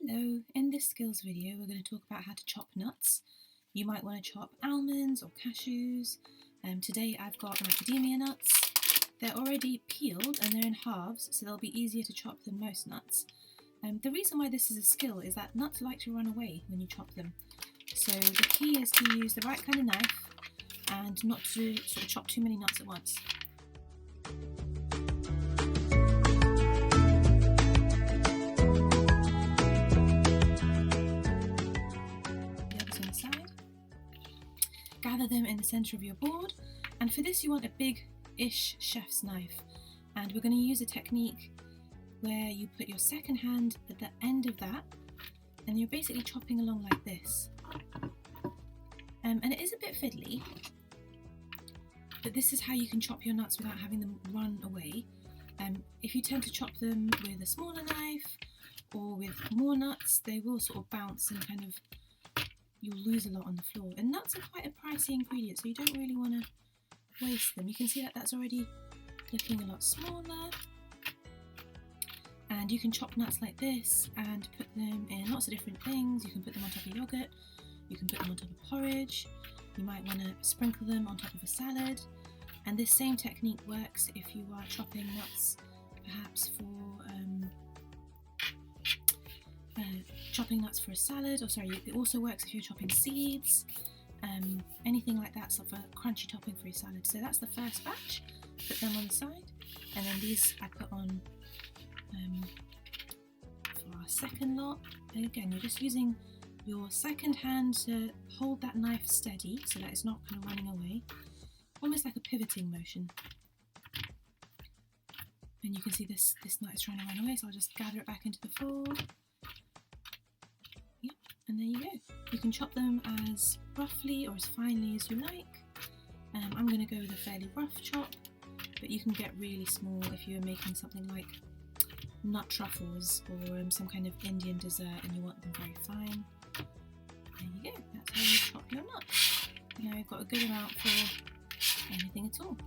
Hello, in this skills video we're going to talk about how to chop nuts. You might want to chop almonds or cashews. Today I've got macadamia nuts. They're already peeled and they're in halves, so they'll be easier to chop than most nuts. The reason why this is a skill is that nuts like to run away when you chop them. So the key is to use the right kind of knife and not to sort of chop too many nuts at once. Gather them in the centre of your board, and for this you want a big-ish chef's knife, and we're going to use a technique where you put your second hand at the end of that and you're basically chopping along like this. And it is a bit fiddly, but this is how you can chop your nuts without having them run away. If you tend to chop them with a smaller knife or with more nuts, they will sort of bounce and kind of you'll lose a lot on the floor. And nuts are quite a pricey ingredient, so you don't really want to waste them. You can see that that's already looking a lot smaller. And you can chop nuts like this and put them in lots of different things. You can put them on top of yogurt, you can put them on top of porridge, you might want to sprinkle them on top of a salad. And this same technique works if you are chopping nuts perhaps for chopping nuts for a salad, or sorry, it also works if you're chopping seeds, anything like that, sort of a crunchy topping for your salad. So that's the first batch, put them on the side, and then these I put on for our second lot. And again, you're just using your second hand to hold that knife steady so that it's not kind of running away, almost like a pivoting motion. And you can see this nut is trying to run away, so I'll just gather it back into the fold. And there you go. You can chop them as roughly or as finely as you like. I'm going to go with a fairly rough chop, but you can get really small if you're making something like nut truffles or some kind of Indian dessert and you want them very fine. There you go, that's how you chop your nuts. Now you've got a good amount for anything at all.